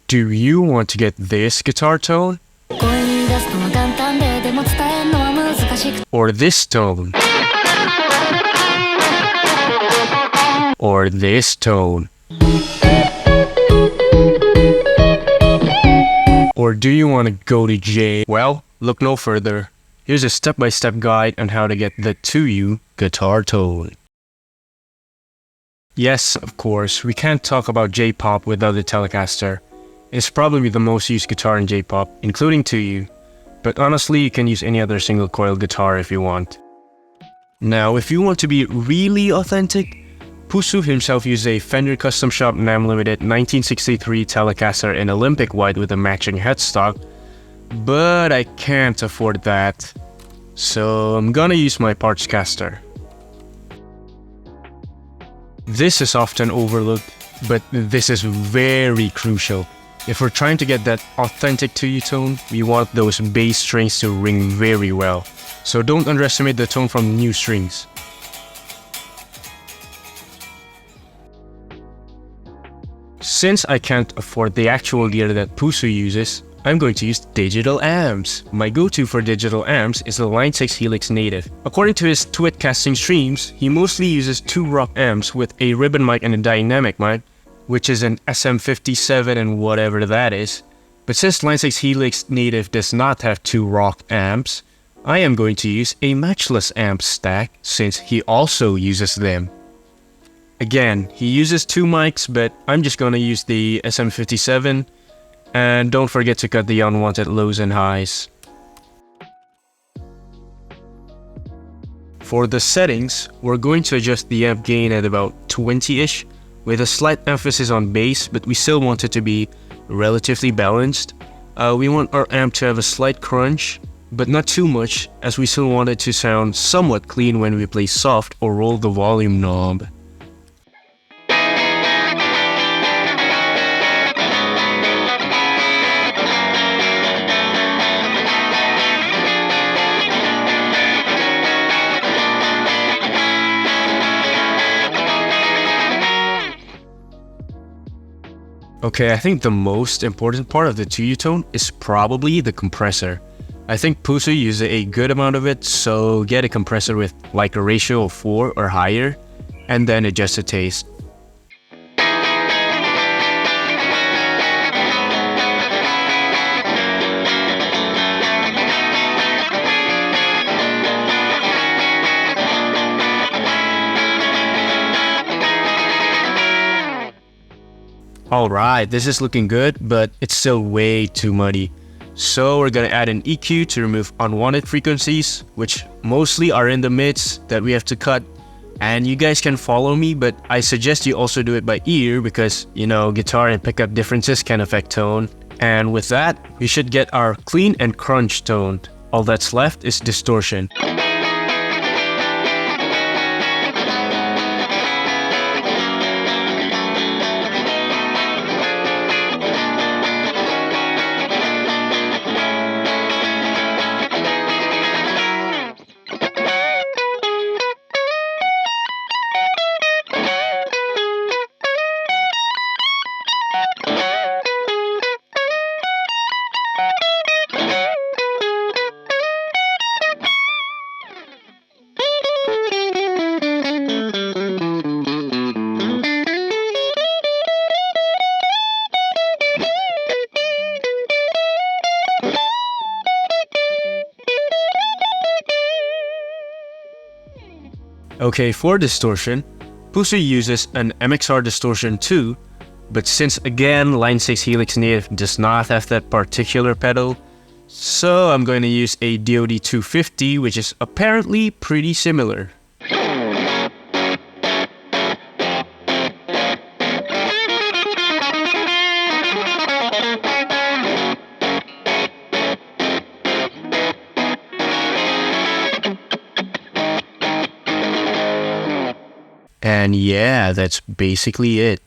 Do you want to get this guitar tone? Or this tone? Or this tone? Or do you want to go to J? Well, look no further. Here's a step-by-step guide on how to get the TUYU guitar tone. Yes, of course, we can't talk about J-pop without the Telecaster. It's probably the most used guitar in J-pop, including TUYU. But honestly, you can use any other single coil guitar if you want. Now, if you want to be really authentic, Pusu himself used a Fender Custom Shop NAMM Limited 1963 Telecaster in Olympic white with a matching headstock, but I can't afford that, so I'm gonna use my parts caster. This is often overlooked, but this is very crucial. If we're trying to get that authentic TUYU tone, we want those bass strings to ring very well, so don't underestimate the tone from new strings. Since I can't afford the actual gear that Pusu uses, I'm going to use digital amps. My go-to for digital amps is the Line 6 Helix Native. According to his Twit casting streams, he mostly uses 2 rock amps with a ribbon mic and a dynamic mic, which is an SM57 and whatever that is. But since Line 6 Helix Native does not have 2 rock amps, I am going to use a matchless amp stack since he also uses them. Again, he uses 2 mics, but I'm just gonna use the SM57, and don't forget to cut the unwanted lows and highs. For the settings, we're going to adjust the amp gain at about 20-ish, with a slight emphasis on bass, but we still want it to be relatively balanced. We want our amp to have a slight crunch, but not too much, as we still want it to sound somewhat clean when we play soft or roll the volume knob. Okay, I think the most important part of the TUYU tone is probably the compressor. I think Pusu uses a good amount of it, so get a compressor with like a ratio of 4 or higher, and then adjust the taste. Alright, this is looking good, but it's still way too muddy. So we're gonna add an EQ to remove unwanted frequencies, which mostly are in the mids that we have to cut. And you guys can follow me, but I suggest you also do it by ear because, you know, guitar and pickup differences can affect tone. And with that, we should get our clean and crunch tone. All that's left is distortion. Okay, for distortion, Pusu uses an MXR distortion too, but since again Line 6 Helix Native does not have that particular pedal, so I'm going to use a DoD 250, which is apparently pretty similar. And yeah, that's basically it.